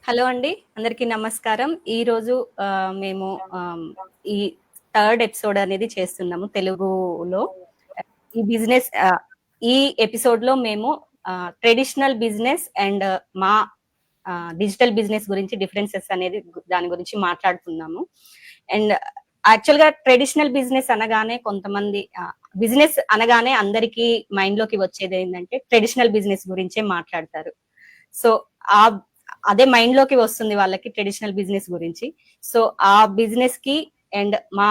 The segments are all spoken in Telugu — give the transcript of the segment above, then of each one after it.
హలో అండి. అందరికీ నమస్కారం. ఈరోజు మేము ఈ థర్డ్ ఎపిసోడ్ అనేది చేస్తున్నాము తెలుగులో. ఈ బిజినెస్ ఈ ఎపిసోడ్‌లో మేము ట్రెడిషనల్ బిజినెస్ అండ్ మా డిజిటల్ బిజినెస్ గురించి డిఫరెన్సెస్ అనేది దాని గురించి మాట్లాడుతున్నాము. అండ్ యాక్చువల్‌గా ట్రెడిషనల్ బిజినెస్ అనగానే కొంతమంది బిజినెస్ అనగానే అందరికీ మైండ్‌లోకి వచ్చేదేంటంటే ట్రెడిషనల్ బిజినెస్ గురించే మాట్లాడతారు. సో, ఆ అదే మైండ్‌లోకి వస్తుంది వాళ్ళకి ట్రెడిషనల్ బిజినెస్ గురించి. సో, ఆ బిజినెస్‌కి అండ్ మా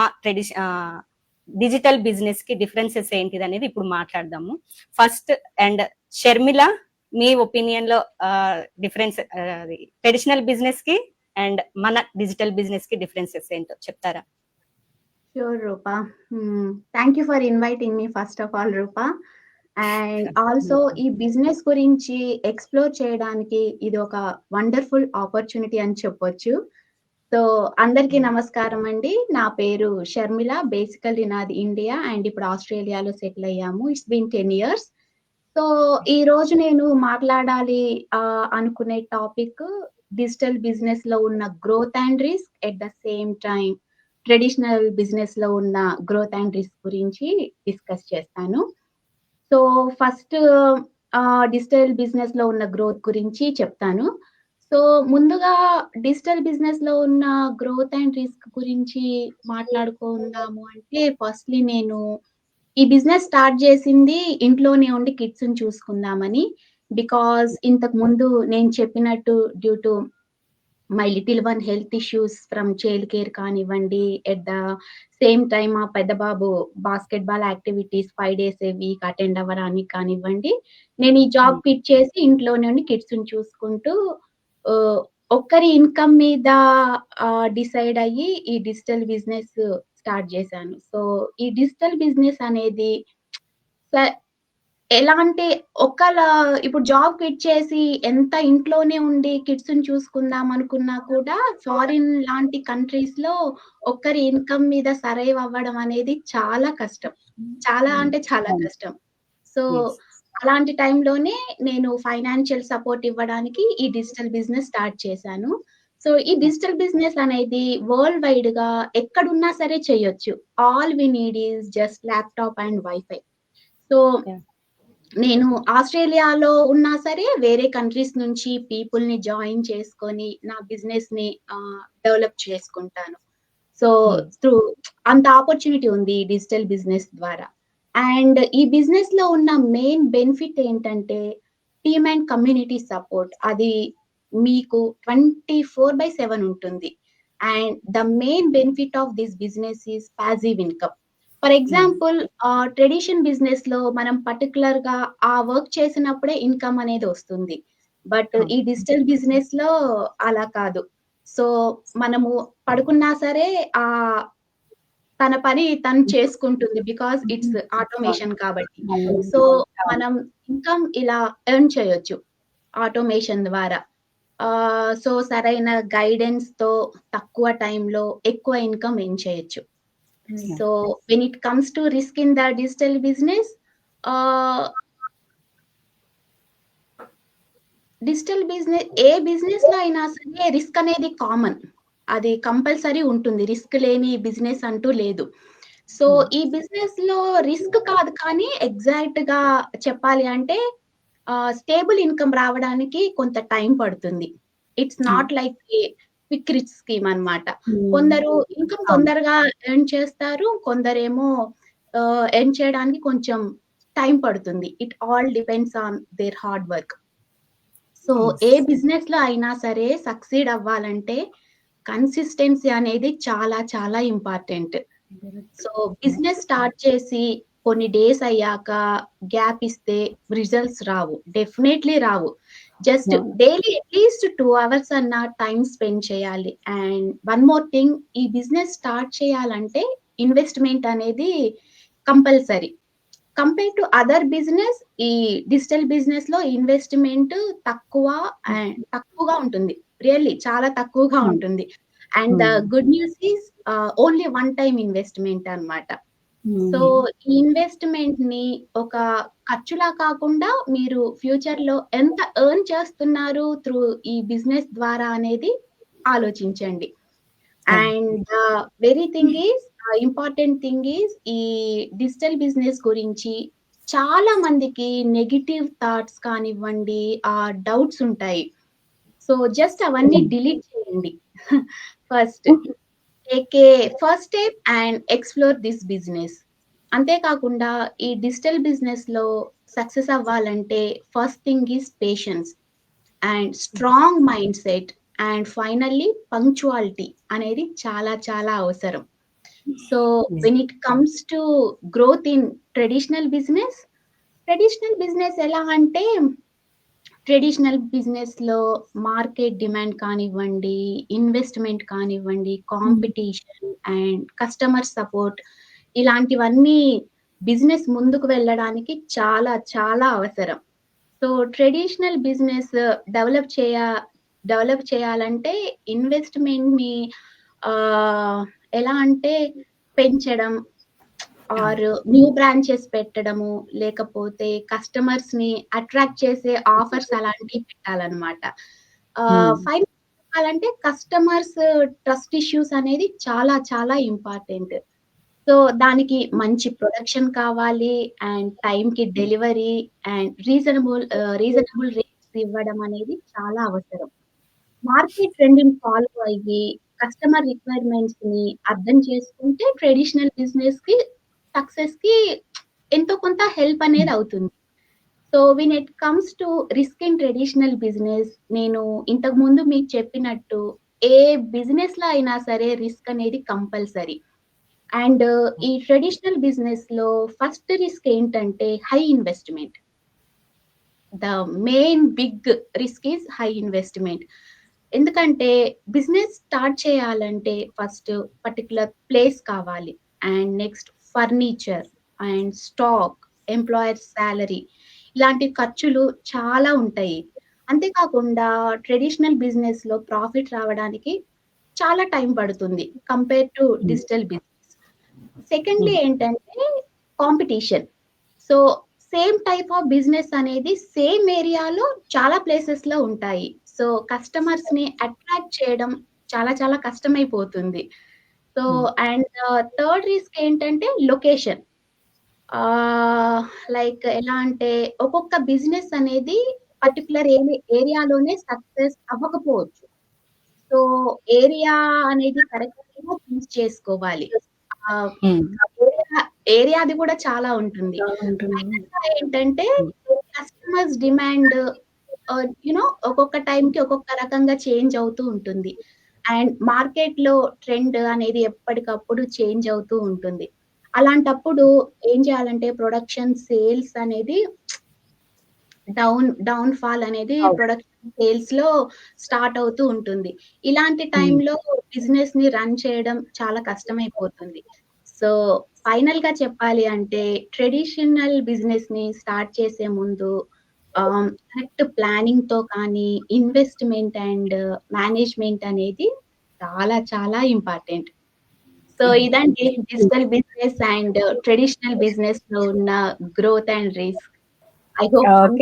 డిజిటల్ బిజినెస్‌కి డిఫరెన్సెస్ ఏంటిదనేది ఇప్పుడు మాట్లాడదాము. ఫస్ట్ అండ్ షర్మిల, మీ ఒపీనియన్‌లో డిఫరెన్స్ ట్రెడిషనల్ బిజినెస్‌కి అండ్ మన డిజిటల్ బిజినెస్‌కి డిఫరెన్సెస్ ఏంటో చెప్తారా? Sure, Rupa. Thank you for inviting me, first of all, Rupa. And also ఈ బిజినెస్ గురించి ఎక్స్ప్లోర్ చేయడానికి ఇది ఒక వండర్ఫుల్ ఆపర్చునిటీ అని చెప్పొచ్చు. సో అందరికీ నమస్కారం అండి. నా పేరు షర్మిల. బేసికల్లీ నాది ఇండియా అండ్ ఇప్పుడు ఆస్ట్రేలియాలో సెటిల్ అయ్యాము. It's been 10 years. సో ఈ రోజు నేను మాట్లాడాలి అనుకునే టాపిక్ డిజిటల్ బిజినెస్ లో ఉన్న growth and risk, at the same time traditional business లో ఉన్న గ్రోత్ అండ్ రిస్క్ గురించి డిస్కస్ చేస్తాను. సో ఫస్ట్ డిజిటల్ బిజినెస్ లో ఉన్న గ్రోత్ గురించి చెప్తాను. సో ముందుగా డిజిటల్ బిజినెస్ లో ఉన్న గ్రోత్ అండ్ రిస్క్ గురించి మాట్లాడుకుందాము అంటే, ఫస్ట్లీ నేను ఈ బిజినెస్ స్టార్ట్ చేసింది ఇంట్లోనే ఉండి కిడ్స్‌ని చూసుకుందామని. బికాజ్ ఇంతకు ముందు నేను చెప్పినట్టు due to my little one health issues from child care కానివ్వండి, ఎట్ ద సేమ్ టైమ్ మా పెద్ద బాబు basketball activities 5 days a week అటెండ్ అవ్వడానికి కానివ్వండి, నేను ఈ జాబ్ క్విట్ చేసి ఇంట్లోనే ఉండి కిడ్స్‌ని చూసుకుంటూ ఆహ్, ఒక్కరి ఇన్‌కమ్ మీద డిసైడ్ అయ్యి ఈ డిజిటల్ బిజినెస్ స్టార్ట్ చేశాను. సో ఈ డిజిటల్ బిజినెస్ అనేది స ఎలా అంటే ఇప్పుడు జాబ్ క్విట్ చేసి ఎంత ఇంట్లోనే ఉండి కిడ్స్‌ని చూసుకుందాం అనుకున్నా కూడా ఫారిన్ లాంటి కంట్రీస్‌లో ఒక్కరి ఇన్‌కమ్ మీద సర్వైవ్ అవ్వడం అనేది చాలా కష్టం. చాలా అంటే చాలా కష్టం. సో అలాంటి టైంలోనే నేను ఫైనాన్షియల్ సపోర్ట్ ఇవ్వడానికి ఈ డిజిటల్ బిజినెస్ స్టార్ట్ చేశాను. సో ఈ డిజిటల్ బిజినెస్ అనేది వరల్డ్ వైడ్‌గా ఎక్కడున్నా సరే చేయొచ్చు. All we need is just laptop and wifi. So నేను ఆస్ట్రేలియాలో ఉన్నా సరే వేరే కంట్రీస్ నుంచి పీపుల్‌ని జాయిన్ చేసుకొని నా బిజినెస్‌ని డెవలప్ చేసుకుంటాను. సో త్రూ అంత ఆపర్చునిటీ ఉంది ఈ డిజిటల్ బిజినెస్ ద్వారా. అండ్ ఈ బిజినెస్‌లో ఉన్న మెయిన్ బెనిఫిట్ ఏంటంటే టీమ్ అండ్ కమ్యూనిటీ సపోర్ట్. అది మీకు 24/7 ఉంటుంది. And the main benefit of this business is passive income. For example tradition బిజినెస్‌లో మనం పర్టిక్యులర్‌గా ఆ వర్క్ చేసినప్పుడే ఇన్‌కమ్ అనేది వస్తుంది. బట్ ఈ డిజిటల్ బిజినెస్‌లో అలా కాదు. సో మనము పడుకున్నా సరే తన పని తను చేసుకుంటుంది. బికాజ్ ఇట్స్ ఆటోమేషన్ కాబట్టి. సో మనం ఇన్‌కమ్ ఇలా ఎర్న్ చేయొచ్చు ఆటోమేషన్ ద్వారా. సో సరైన గైడెన్స్‌తో తక్కువ టైంలో ఎక్కువ ఇన్‌కమ్ ఎర్న్ చేయొచ్చు. So when it comes to risk in the digital business, digital business A business లో అయినా సరే రిస్క్ అనేది కామన్. అది కంపల్సరీ ఉంటుంది. రిస్క్ లేని బిజినెస్ అంటూ లేదు. సో ఈ బిజినెస్ లో రిస్క్ కాదు, కానీ ఎగ్జాక్ట్ గా చెప్పాలి అంటే స్టేబుల్ ఇన్కమ్ రావడానికి కొంత టైం పడుతుంది. It's not like A quick rich scheme అన్నమాట. కొందరు ఇన్కమ్ తొందరగా ఎర్న్ చేస్తారు, కొందరేమో ఎర్న్ చేయడానికి కొంచెం టైం పడుతుంది. It all depends on their hard work. So A business లో అయినా సరే సక్సీడ్ అవ్వాలంటే కన్సిస్టెన్సీ అనేది చాలా చాలా ఇంపార్టెంట్. సో బిజినెస్ స్టార్ట్ చేసి కొన్ని డేస్ అయ్యాక గ్యాప్ ఇస్తే రిజల్ట్స్ రావు. డెఫినెట్లీ రావు. జస్ట్ డైలీ అట్లీస్ట్ 2 hours అన్న టైం స్పెండ్ చేయాలి. అండ్ వన్ మోర్ థింగ్, ఈ బిజినెస్ స్టార్ట్ చేయాలంటే ఇన్వెస్ట్మెంట్ అనేది compulsory. Compare to other business, ఈ డిజిటల్ బిజినెస్ లో ఇన్వెస్ట్మెంట్ తక్కువగా ఉంటుంది. రియల్లీ చాలా తక్కువగా ఉంటుంది. And the good news is only one time investment అన్నమాట. సో ఈ ఇన్వెస్ట్మెంట్ ని ఒక ఖర్చులా కాకుండా మీరు ఫ్యూచర్ లో ఎంత ఎర్న్ చేస్తున్నారు త్రూ ఈ బిజినెస్ ద్వారా అనేది ఆలోచించండి. And very thing is important thing is ఈ డిజిటల్ బిజినెస్ గురించి చాలా మందికి నెగెటివ్ థాట్స్ కానివ్వండి, డౌట్స్ ఉంటాయి. సో జస్ట్ అవన్నీ డిలీట్ చేయండి. First take a first step and explore this business. అంతేకాకుండా ఈ డిజిటల్ బిజినెస్‌లో సక్సెస్ అవ్వాలంటే first thing is patience and strong mind set and finally punctuality అనేది చాలా చాలా అవసరం. So when it comes to growth in traditional business ఎలా అంటే ట్రెడిషనల్ బిజినెస్‌లో మార్కెట్ డిమాండ్ కానివ్వండి, ఇన్వెస్ట్‌మెంట్ కానివ్వండి, కాంపిటీషన్ అండ్ కస్టమర్ సపోర్ట్ ఇలాంటివన్నీ బిజినెస్ ముందుకు వెళ్ళడానికి చాలా చాలా అవసరం. సో ట్రెడిషనల్ బిజినెస్ డెవలప్ చేయాలంటే ఇన్వెస్ట్‌మెంట్‌ని ఎలా అంటే పెంచడం ఆర్ న్యూ బ్రాంచెస్ పెట్టడము, లేకపోతే కస్టమర్స్‌ని అట్రాక్ట్ చేసే ఆఫర్స్ అలాంటివి పెట్టాలన్నమాట. ఫైనల్‌గా చెప్పాలంటే కస్టమర్స్ ట్రస్ట్ ఇష్యూస్ అనేది చాలా చాలా ఇంపార్టెంట్. సో దానికి మంచి ప్రొడక్షన్ కావాలి అండ్ టైంకి డెలివరీ అండ్ రీజనబుల్ రేట్స్ ఇవ్వడం అనేది చాలా అవసరం. మార్కెట్ ట్రెండ్‌ని ఫాలో అయ్యి కస్టమర్ రిక్వైర్మెంట్స్‌ని అర్థం చేసుకుంటే ట్రెడిషనల్ సక్సెస్‌కి ఎంతో కొంత హెల్ప్ అనేది అవుతుంది. So when it comes to risk in traditional business, నేను ఇంతకుముందు మీకు చెప్పినట్టు ఏ బిజినెస్‌లో అయినా సరే రిస్క్ అనేది కంపల్సరీ. అండ్ ఈ ట్రెడిషనల్ బిజినెస్‌లో ఫస్ట్ రిస్క్ ఏంటంటే high investment. The main big risk is high investment. ఎందుకంటే బిజినెస్ స్టార్ట్ చేయాలంటే ఫస్ట్ పర్టిక్యులర్ ప్లేస్ కావాలి. And next furniture and stock, employer salary ఇలాంటి ఖర్చులు చాలా ఉంటాయి. అంతేకాకుండా ట్రెడిషనల్ బిజినెస్‌లో ప్రాఫిట్ రావడానికి చాలా టైం పడుతుంది compare to digital business. Secondly ఏంటంటే competition. So same type of business అనేది సేమ్ ఏరియాలో చాలా ప్లేసెస్‌లో ఉంటాయి. సో కస్టమర్స్‌ని అట్రాక్ట్ చేయడం చాలా చాలా కష్టమైపోతుంది. సో అండ్ థర్డ్ రిస్క్ ఏంటంటే లొకేషన్. లైక్ ఎలా అంటే ఒక్కొక్క బిజినెస్ అనేది పర్టిక్యులర్ ఏరియాలోనే సక్సెస్ అవ్వకపోవచ్చు. సో ఏరియా అనేది కరెక్ట్‌గా చూస్ చేసుకోవాలి. ఆహ్, ఏరియాది కూడా చాలా ఉంటుంది. ఫైనల్‌గా ఏంటంటే కస్టమర్స్ డిమాండ్ ఒక్కొక్క టైంకి ఒక్కొక్క రకంగా చేంజ్ అవుతూ ఉంటుంది. అండ్ మార్కెట్‌లో ట్రెండ్ అనేది ఎప్పటికప్పుడు చేంజ్ అవుతూ ఉంటుంది. అలాంటప్పుడు ఏం చేయాలంటే ప్రొడక్షన్ సేల్స్ అనేది డౌన్ ఫాల్ అనేది ప్రొడక్షన్ సేల్స్‌లో స్టార్ట్ అవుతూ ఉంటుంది. ఇలాంటి టైంలో బిజినెస్‌ని రన్ చేయడం చాలా కష్టమైపోతుంది. సో ఫైనల్‌గా చెప్పాలి అంటే ట్రెడిషనల్ బిజినెస్‌ని స్టార్ట్ చేసే ముందు కరెక్ట్ ప్లానింగ్‌తో కానీ ఇన్వెస్ట్‌మెంట్ అండ్ మేనేజ్‌మెంట్ అనేది చాలా చాలా ఇంపార్టెంట్. సో ఇదండి డిజిటల్ బిజినెస్ అండ్ ట్రెడిషనల్ బిజినెస్‌లో ఉన్న growth and risk. I hope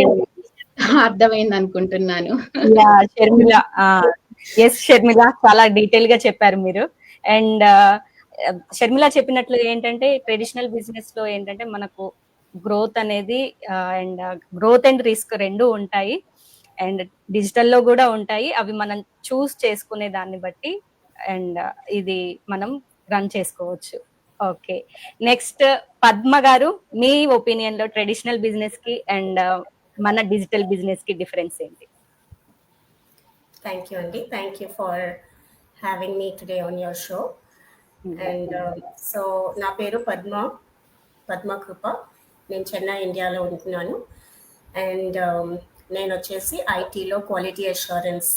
అర్థమైందనుకుంటున్నాను. యాహ్! షర్మిల. యెస్ షర్మిల, చాలా డీటెయిల్ గా చెప్పారు మీరు. అండ్ షర్మిల చెప్పినట్లు ఏంటంటే ట్రెడిషనల్ బిజినెస్ లో ఏంటంటే మనకు గ్రోత్ అనేది అండ్ గ్రోత్ అండ్ రిస్క్ రెండు ఉంటాయి. అండ్ డిజిటల్లో కూడా ఉంటాయి. అవి మనం చూస్ చేసుకునే దాన్ని బట్టి అండ్ ఇది మనం రన్ చేసుకోవచ్చు. ఓకే, నెక్స్ట్ పద్మ గారు, మీ ఒపీనియన్ లో ట్రెడిషనల్ బిజినెస్ కి అండ్ మన డిజిటల్ బిజినెస్ కి డిఫరెన్స్ ఏంటి? Thank you, Andy. Thank you for having me today on your show. And so, నా పేరు పద్మ కృప. నేను చెన్నై, ఇండియాలో ఉంటున్నాను. అండ్ నేను వచ్చేసి ఐటీలో క్వాలిటీ అష్యూరెన్స్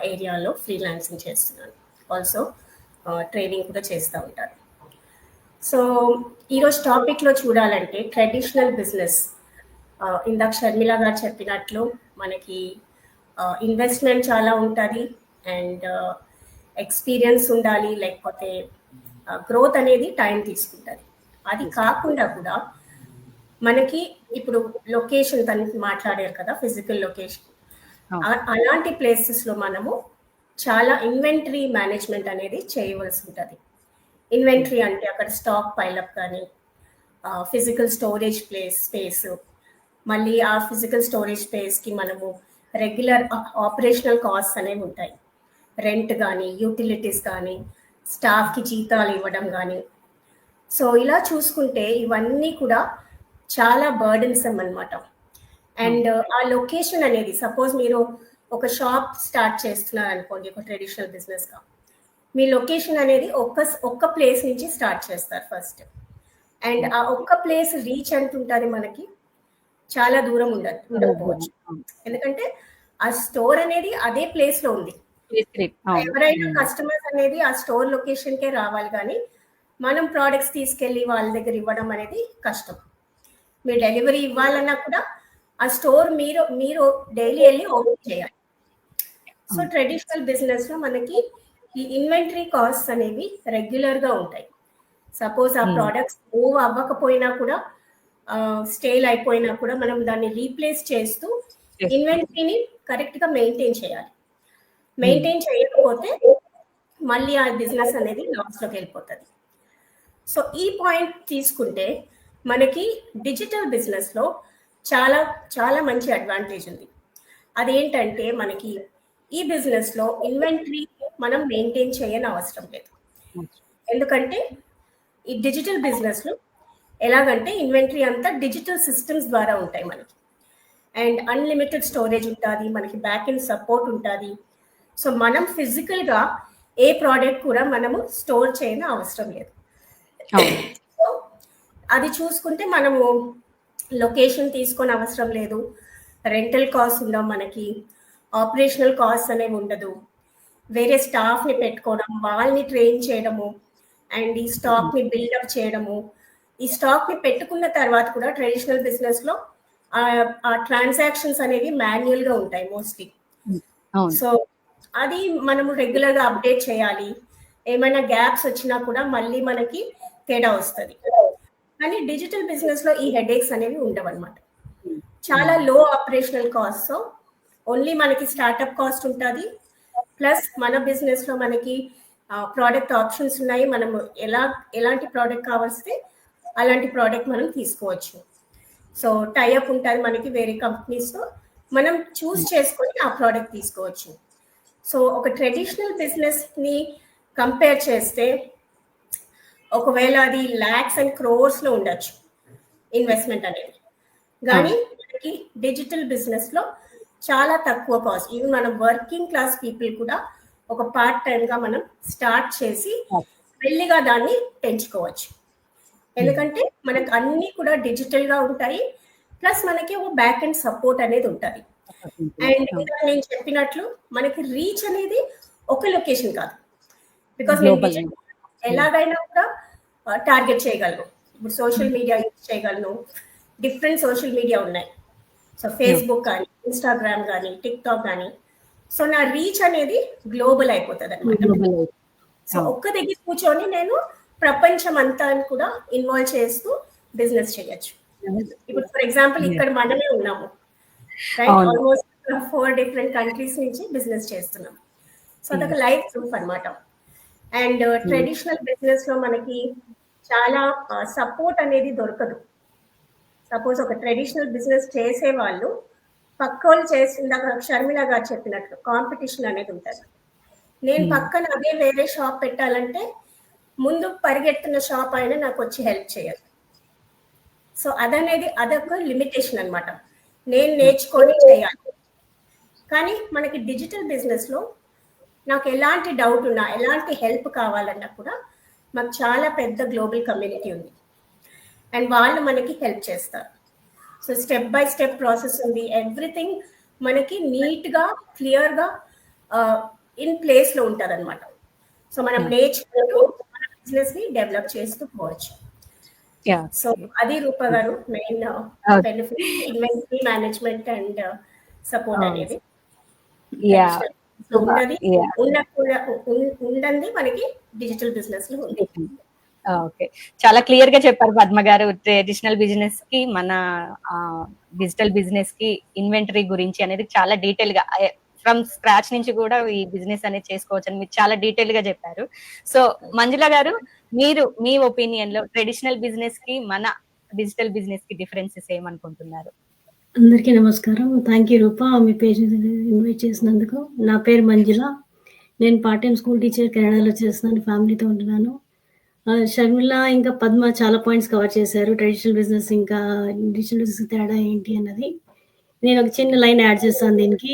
ఏరియాలో ఫ్రీలాన్సింగ్ చేస్తున్నాను. ఆల్సో ట్రైనింగ్ కూడా చేస్తూ ఉంటాను. సో ఈరోజు టాపిక్లో చూడాలంటే ట్రెడిషనల్ బిజినెస్, ఇందాక షర్మిల గారు చెప్పినట్లు మనకి ఇన్వెస్ట్మెంట్ చాలా ఉంటుంది అండ్ ఎక్స్పీరియన్స్ ఉండాలి, లేకపోతే గ్రోత్ అనేది టైం తీసుకుంటుంది. అది కాకుండా కూడా మనకి ఇప్పుడు లొకేషన్ తను మాట్లాడారు కదా, ఫిజికల్ లొకేషన్, అలాంటి ప్లేసెస్లో మనము చాలా ఇన్వెంటరీ మేనేజ్మెంట్ అనేది చేయవలసి ఉంటుంది. ఇన్వెంటరీ అంటే అక్కడ స్టాక్ పైలప్ కానీ, ఫిజికల్ స్టోరేజ్ స్పేస్, మళ్ళీ ఆ ఫిజికల్ స్టోరేజ్ స్పేస్కి మనము రెగ్యులర్ ఆపరేషనల్ కాస్ట్ అనేవి ఉంటాయి. రెంట్ కానీ, యూటిలిటీస్ కానీ, స్టాఫ్కి జీతాలు ఇవ్వడం కానీ. సో ఇలా చూసుకుంటే ఇవన్నీ కూడా చాలా బర్డెన్సమ్ అనమాట. అండ్ ఆ లొకేషన్ అనేది, సపోజ్ మీరు ఒక షాప్ స్టార్ట్ చేస్తున్నారు అనుకోండి, ఒక ట్రెడిషనల్ బిజినెస్గా, మీ లొకేషన్ అనేది ఒక్క ప్లేస్ నుంచి స్టార్ట్ చేస్తారు ఫస్ట్. అండ్ ఆ ఒక్క ప్లేస్ రీచ్ అంటుంటుంది మనకి చాలా దూరం ఉండకపోవచ్చు. ఎందుకంటే ఆ స్టోర్ అనేది అదే ప్లేస్లో ఉంది. ఎవరైనా కస్టమర్స్ అనేది ఆ స్టోర్ లొకేషన్కే రావాలి, కానీ మనం ప్రోడక్ట్స్ తీసుకెళ్ళి వాళ్ళ దగ్గర ఇవ్వడం అనేది కష్టం. మీరు డెలివరీ ఇవ్వాలన్నా కూడా ఆ స్టోర్ మీరు డైలీ వెళ్ళి ఓపెన్ చేయాలి. సో ట్రెడిషనల్ బిజినెస్లో మనకి ఈ ఇన్వెంటరీ కాస్ట్ అనేవి రెగ్యులర్గా ఉంటాయి. సపోజ్ ఆ ప్రోడక్ట్స్ మూవ్ అవ్వకపోయినా కూడా, స్టేల్ అయిపోయినా కూడా, మనం దాన్ని రీప్లేస్ చేస్తూ ఇన్వెంటరీని కరెక్ట్గా మెయింటైన్ చేయాలి. మెయింటైన్ చేయకపోతే మళ్ళీ ఆ బిజినెస్ అనేది లాస్లోకి వెళ్ళిపోతుంది. సో ఈ పాయింట్ తీసుకుంటే మనకి డిజిటల్ బిజినెస్లో చాలా చాలా మంచి అడ్వాంటేజ్ ఉంది. అదేంటంటే మనకి ఈ బిజినెస్లో ఇన్వెంటరీ మనం మెయింటైన్ చేయని అవసరం లేదు. ఎందుకంటే ఈ డిజిటల్ బిజినెస్లో ఎలాగంటే ఇన్వెంటరీ అంతా డిజిటల్ సిస్టమ్స్ ద్వారా ఉంటాయి మనకి. అండ్ అన్లిమిటెడ్ స్టోరేజ్ ఉంటుంది, మనకి బ్యాక్ ఎండ్ సపోర్ట్ ఉంటుంది. సో మనం ఫిజికల్గా ఏ ప్రోడక్ట్ కూడా మనము స్టోర్ చేయని అవసరం లేదు. సో అది చూసుకుంటే మనము లొకేషన్ తీసుకొని అవసరం లేదు, రెంటల్ కాస్ట్ ఉండవు, మనకి ఆపరేషనల్ కాస్ట్ అనేవి ఉండదు, వేరే స్టాఫ్ని పెట్టుకోవడం, వాళ్ళని ట్రైన్ చేయడము, అండ్ ఈ స్టాక్ని బిల్డప్ చేయడము. ఈ స్టాక్ని పెట్టుకున్న తర్వాత కూడా ట్రెడిషనల్ బిజినెస్లో ఆ ట్రాన్సాక్షన్స్ అనేవి మాన్యువల్గా ఉంటాయి మోస్ట్లీ. సో అది మనము రెగ్యులర్గా అప్డేట్ చేయాలి. ఏమైనా గ్యాప్స్ వచ్చినా కూడా మళ్ళీ మనకి తేడా వస్తుంది. కానీ డిజిటల్ బిజినెస్లో ఈ హెడేక్స్ అనేవి ఉండవు అనమాట. చాలా లో ఆపరేషనల్ కాస్ట్. సో ఓన్లీ మనకి స్టార్ట్అప్ కాస్ట్ ఉంటుంది, ప్లస్ మన బిజినెస్లో మనకి ప్రోడక్ట్ ఆప్షన్స్ ఉన్నాయి. మనము ఎలాంటి ప్రోడక్ట్ కావాల్స్తే అలాంటి ప్రోడక్ట్ మనం తీసుకోవచ్చు. సో టైఅప్ ఉంటుంది మనకి వేరే కంపెనీస్తో, మనం చూస్ చేసుకొని ఆ ప్రోడక్ట్ తీసుకోవచ్చు. సో ఒక ట్రెడిషనల్ బిజినెస్ని కంపేర్ చేస్తే ఒకవేళ అది ల్యాక్స్ అండ్ క్రోర్స్లో ఉండొచ్చు ఇన్వెస్ట్మెంట్ అనేది, కానీ మనకి డిజిటల్ బిజినెస్లో చాలా తక్కువ కాస్ట్. ఈవెన్ మనం వర్కింగ్ క్లాస్ పీపుల్ కూడా ఒక పార్ట్ టైంగా మనం స్టార్ట్ చేసి మెల్లిగా దాన్ని పెంచుకోవచ్చు. ఎందుకంటే మనకు అన్నీ కూడా డిజిటల్గా ఉంటాయి, ప్లస్ మనకి ఒక బ్యాక్ అండ్ సపోర్ట్ అనేది ఉంటుంది. అండ్ ఇంకా నేను చెప్పినట్లు మనకి రీచ్ అనేది ఒక లొకేషన్ కాదు, బికాస్ నేను ఎలాగైనా కూడా టార్గెట్ చేయగలను. ఇప్పుడు సోషల్ మీడియా యూజ్ చేయగలను, డిఫరెంట్ సోషల్ మీడియా ఉన్నాయి. సో ఫేస్బుక్ కానీ, ఇన్స్టాగ్రామ్ కానీ, టిక్టాక్ కానీ. సో నా రీచ్ అనేది గ్లోబల్ అయిపోతుంది అనమాట. సో ఒక్క దగ్గర కూర్చొని నేను ప్రపంచం అంతా కూడా ఇన్వాల్వ్ చేస్తూ బిజినెస్ చేయొచ్చు. ఇప్పుడు ఫర్ ఎగ్జాంపుల్ ఇక్కడ మనమే ఉన్నాము, రైట్? ఆల్మోస్ట్ 4 డిఫరెంట్ కంట్రీస్ నుంచి బిజినెస్ చేస్తున్నాం. సో అదొక లైఫ్ ప్రూఫ్ అనమాట. అండ్ ట్రెడిషనల్ బిజినెస్ లో మనకి చాలా సపోర్ట్ అనేది దొరకదు. సపోజ్ ఒక ట్రెడిషనల్ బిజినెస్ చేసే వాళ్ళు పక్కోళ్ళు ఇందాక షర్మిల గారు చెప్పినట్లు కాంపిటీషన్ అనేది ఉంటుంది. నేను పక్కన అదే వేరే షాప్ పెట్టాలంటే ముందు పరిగెత్తున్న షాప్ అయినా నాకు వచ్చి హెల్ప్ చేయాలి. సో అదొక లిమిటేషన్ అనమాట, నేను నేర్చుకొని చేయాలి. కానీ మనకి డిజిటల్ బిజినెస్లో నాకు ఎలాంటి డౌట్ ఉన్నా, ఎలాంటి హెల్ప్ కావాలన్నా కూడా మాకు చాలా పెద్ద గ్లోబల్ కమ్యూనిటీ ఉంది, అండ్ వాళ్ళు మనకి హెల్ప్ చేస్తారు. So step by step process ఉంది, ఎవ్రీథింగ్ మనకి నీట్గా క్లియర్గా ఇన్ ప్లేస్లో ఉంటుంది అనమాట. సో మనం నేర్చుకుంటూ మన బిజినెస్ని డెవలప్ చేస్తూ పోవచ్చు. సో అది రూపా గారు main benefit, inventory management and support అనేది ఉన్నది ఉండండి మనకి డిజిటల్ బిజినెస్ లో ఉంది. ఓకే. చాలా క్లియర్ గా చెప్పారు పద్మ గారు. ట్రెడిషనల్ బిజినెస్ కి మన డిజిటల్ బిజినెస్ కి ఇన్వెంటరీ గురించి అనేది చాలా డీటెయిల్ గా ఫ్రమ్ స్క్రాచ్ నుంచి కూడా ఈ బిజినెస్ అనేది చేసుకోవచ్చు అని మీరు చాలా డీటెయిల్ గా చెప్పారు. సో మంజుల గారు, మీరు మీ ఒపీనియన్ లో ట్రెడిషనల్ బిజినెస్ కి మన డిజిటల్ బిజినెస్ కి డిఫరెన్సెస్ ఏమనుకుంటున్నారు? అందరికీ నమస్కారం. థ్యాంక్ యూ రూపా, మీ పేజ్ ఇన్వైట్ చేసినందుకు. నా పేరు మంజుల. నేను పార్ట్ టైం స్కూల్ టీచర్ కెనడాలో చేస్తున్నాను, ఫ్యామిలీతో ఉంటున్నాను. షర్మిల ఇంకా పద్మ చాలా పాయింట్స్ కవర్ చేశారు, ట్రెడిషనల్ బిజినెస్ ఇంకా డిజిటల్ బిజినెస్ తేడా ఏంటి అన్నది. నేను ఒక చిన్న లైన్ యాడ్ చేస్తాను దీనికి.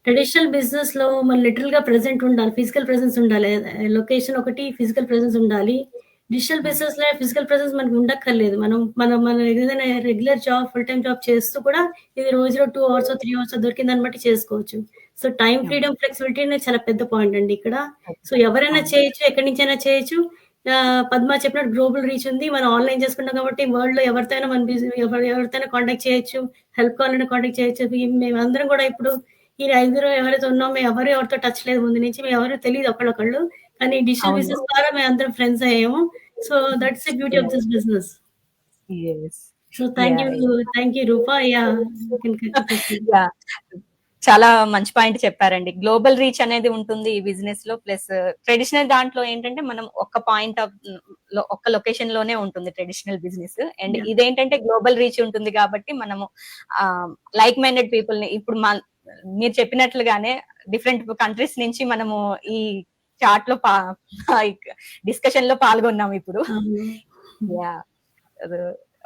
ట్రెడిషనల్ బిజినెస్ లో మన లిటరల్ గా ప్రెసెంట్ ఉండాలి, ఫిజికల్ ప్రెసెన్స్ ఉండాలి, లొకేషన్ ఒకటి, ఫిజికల్ ప్రెసెన్స్ ఉండాలి. డిజిటల్ బిజినెస్ లో ఫిజికల్ ప్రెసెన్స్ మనకు ఉండక్కర్లేదు. మన ఏదైనా regular job, full time job చేస్తూ కూడా ఇది రోజులో 2 hours 3 hours దొరికిన దాన్ని బట్టి చేసుకోవచ్చు. సో టైం ఫ్రీడమ్, ఫ్లెక్సిబిలిటీ అనేది చాలా పెద్ద పాయింట్ అండి ఇక్కడ. సో ఎవరైనా చేయొచ్చు, ఎక్కడి నుంచైనా చేయొచ్చు. పద్మ చెప్పినట్టు గ్లోబల్ రీచ్ ఉంది, మనం ఆన్లైన్ చేసుకుంటాం కాబట్టి వరల్డ్ లో ఎవరితోనైనా మన ఎవరితోనైనా కాంటాక్ట్ చేయొచ్చు, హెల్ప్ కావాలంటే కాంటాక్ట్ చేయొచ్చు. మేమందరం కూడా ఇప్పుడు ఈ 5 ఎవరైతే ఉన్నామో మేము ఎవరు ఎవరితో టచ్ లేదు, ముందు నుంచి మేము ఎవరు తెలియదు ఒకళ్ళొకళ్ళు, కానీ డిజిటల్ బిజినెస్ ద్వారా మేము అందరం ఫ్రెండ్స్ అయ్యాము. So that's the beauty of this business. So thank you Rupa. చాలా మంచి పాయింట్ చెప్పారండి. గ్లోబల్ రీచ్ అనేది ఉంటుంది ఈ బిజినెస్ లో. ప్లస్ ట్రెడిషనల్ దాంట్లో ఏంటంటే మనం ఒక్క పాయింట్ ఆఫ్ ఒక్క లొకేషన్ లోనే ఉంటుంది ట్రెడిషనల్ బిజినెస్. అండ్ ఇదేంటంటే గ్లోబల్ రీచ్ ఉంటుంది కాబట్టి మనము లైక్ మైండెడ్ పీపుల్ ని, ఇప్పుడు మీరు చెప్పినట్లుగానే డిఫరెంట్ కంట్రీస్ నుంచి మనము ఈ చాట్ లో డిస్కషన్ లో పాల్గొన్నాం ఇప్పుడు.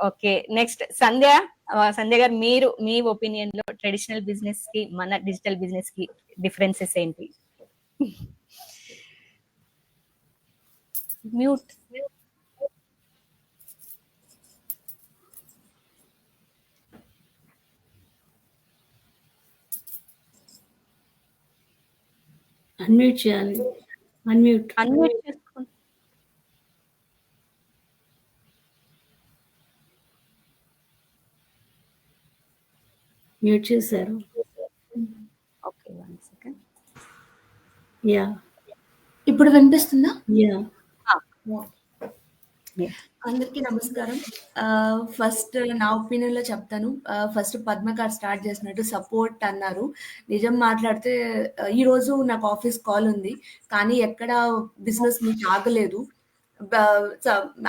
ఓకే, నెక్స్ట్ సంధ్య గారు, మీరు మీ ఒపీనియన్ లో ట్రెడిషనల్ బిజినెస్ కి మన డిజిటల్ బిజినెస్ కి డిఫరెన్సెస్ ఏంటి? మ్యూట్. అన్మ్యూట్ చేయాలి. అన్మ్యూట్ చేసుకోండి. మ్యూట్ చేశారు. Okay, 1 second. యా, ఇప్పుడు వినిపిస్తుందా? యా. అందరికీ నమస్కారం. ఫస్ట్ నా ఒపీనియన్ లో చెప్తాను. ఫస్ట్ పద్మ గారు స్టార్ట్ చేసినట్టు సపోర్ట్ అన్నారు. నిజం మాట్లాడితే ఈ రోజు నాకు ఆఫీస్ కాల్ ఉంది, కానీ ఎక్కడ బిజినెస్ మీకు ఆగలేదు.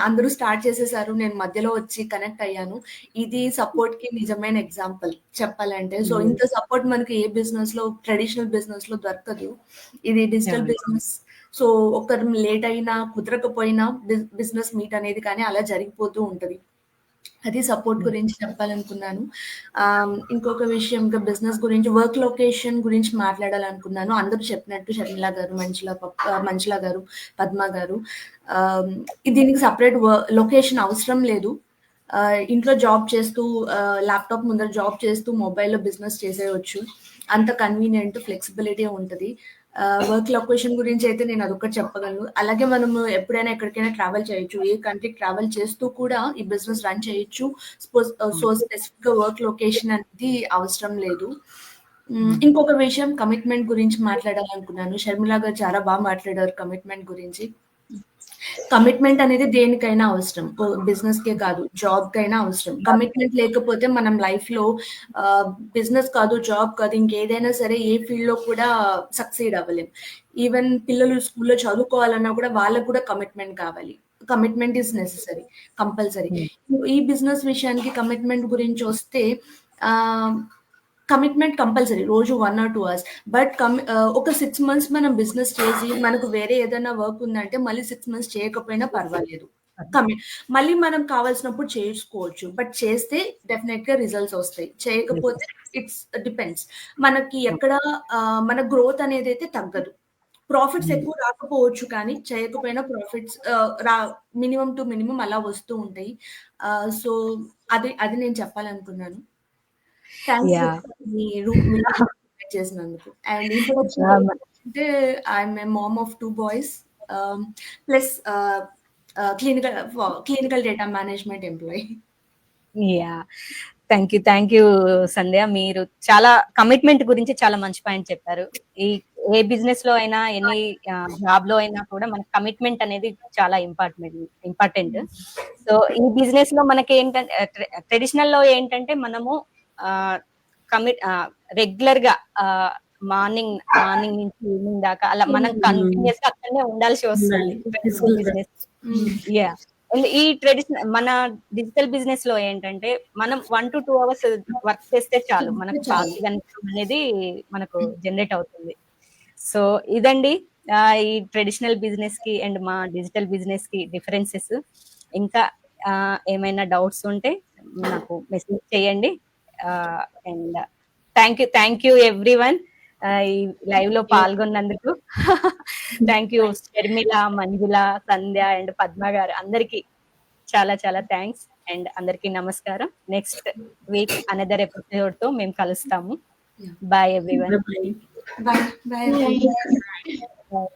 అందరూ స్టార్ట్ చేసేసారు, నేను మధ్యలో వచ్చి కనెక్ట్ అయ్యాను. ఇది సపోర్ట్ కి నిజమైన ఎగ్జాంపుల్ చెప్పాలంటే. సో ఇంత సపోర్ట్ మనకి ఏ బిజినెస్ లో, ట్రెడిషనల్ బిజినెస్ లో దొరకదు. ఇది డిజిటల్ బిజినెస్. సో ఒకరు లేట్ అయినా, కుదరకపోయినా బిజినెస్ మీట్ అనేది కానీ అలా జరిగిపోతూ ఉంటది. అది సపోర్ట్ గురించి చెప్పాలనుకున్నాను. ఇంకొక విషయం, ఇంకా బిజినెస్ గురించి, వర్క్ లొకేషన్ గురించి మాట్లాడాలనుకున్నాను. అందరూ చెప్పినట్టు షర్మిల గారు, మంజుల గారు, పద్మ గారు, దీనికి సపరేట్ లొకేషన్ అవసరం లేదు. ఇంట్లో జాబ్ చేస్తూ, ల్యాప్టాప్ ముందర జాబ్ చేస్తూ మొబైల్లో బిజినెస్ చేసేయచ్చు. అంత కన్వీనియంట్, ఫ్లెక్సిబిలిటీ ఉంటుంది. వర్క్ లొకేషన్ గురించి అయితే నేను అదొకటి చెప్పగలను. అలాగే మనము ఎప్పుడైనా ఎక్కడికైనా ట్రావెల్ చేయొచ్చు, ఏ కంట్రీకి ట్రావెల్ చేస్తూ కూడా ఈ బిజినెస్ రన్ చేయొచ్చు. సో స్పెసిఫిక్ గా వర్క్ లొకేషన్ అనేది అవసరం లేదు. ఇంకొక విషయం, కమిట్మెంట్ గురించి మాట్లాడాలనుకున్నాను. షర్మిల గారు చాలా బాగా మాట్లాడారు కమిట్మెంట్ గురించి. కమిట్మెంట్ అనేది దేనికైనా అవసరం, బిజినెస్ కే కాదు, జాబ్ కైనా అవసరం. కమిట్మెంట్ లేకపోతే మనం లైఫ్ లో బిజినెస్ కాదు, జాబ్ కాదు, ఇంకేదైనా సరే ఏ ఫీల్డ్ లో కూడా సక్సీడ్ అవ్వలేం. ఈవెన్ పిల్లలు స్కూల్లో చదువుకోవాలన్నా కూడా వాళ్ళకు కూడా కమిట్మెంట్ కావాలి. Commitment is necessary, compulsory. ఈ బిజినెస్ విషయానికి కమిట్మెంట్ గురించి వస్తే, కమిట్మెంట్ కంపల్సరీ, రోజు 1 or 2 hours. బట్ ఒక 6 months మనం బిజినెస్ చేసి మనకు వేరే ఏదైనా వర్క్ ఉందంటే మళ్ళీ 6 months చేయకపోయినా పర్వాలేదు. మళ్ళీ మనం కావాల్సినప్పుడు చేసుకోవచ్చు. బట్ చేస్తే డెఫినెట్ గా రిజల్ట్స్ వస్తాయి, చేయకపోతే ఇట్స్ డిపెండ్స్. మనకి ఎక్కడ మన గ్రోత్ అనేది అయితే తగ్గదు. ప్రాఫిట్స్ ఎక్కువ రాకపోవచ్చు, కానీ చేయకపోయినా ప్రాఫిట్స్ మినిమం టు మినిమం అలా వస్తూ ఉంటాయి. సో అది నేను చెప్పాలనుకున్నాను. చేసినందుకు. అండ్ ఇంట్రొడక్షన్ అంటే, I'm a mom of 2 boys, plus clinical data management employee. Yeah, thank you Sandhya. మీరు చాలా కమిట్మెంట్ గురించి చాలా మంచి పాయింట్ చెప్పారు. ఈ ఏ బిజినెస్ లో అయినా ఎనీ జాబ్ లో అయినా కూడా మన కమిట్మెంట్ అనేది చాలా ఇంపార్టెంట్. సో ఈ బిజినెస్ లో మనకి ఏంటంటే ట్రెడిషనల్ లో ఏంటంటే మనము రెగ్యులర్ గా మార్నింగ్ నుంచి ఈవినింగ్ దాకా అలా మనం కంటిన్యూస్ గా అక్కడనే ఉండాల్సి వస్తుంది బిజినెస్. యా, ఈ ట్రెడిషనల్ మన డిజిటల్ బిజినెస్ లో ఏంటంటే మనం 1 to 2 hours వర్క్ చేస్తే చాలు, మనకు పాసివ్ ఇన్కమ్ అనేది మనకు జనరేట్ అవుతుంది. సో ఇదండి ఈ ట్రెడిషనల్ బిజినెస్ కి అండ్ మా డిజిటల్ బిజినెస్ కి డిఫరెన్సెస్. ఇంకా ఏమైనా డౌట్స్ ఉంటే నాకు మెసేజ్ చేయండి. అండ్ థ్యాంక్ యూ ఎవ్రీవన్ ఈ లైవ్ లో పాల్గొన్నందుకు. Thank you Sharmila, Manjula, Sandhya and Padma garu, అందరికి చాలా చాలా థ్యాంక్స్. అండ్ అందరికి నమస్కారం. నెక్స్ట్ వీక్ అనదర్ ఎపిసోడ్ తో మేము కలుస్తాము. Bye everyone. Bye bye. Bye.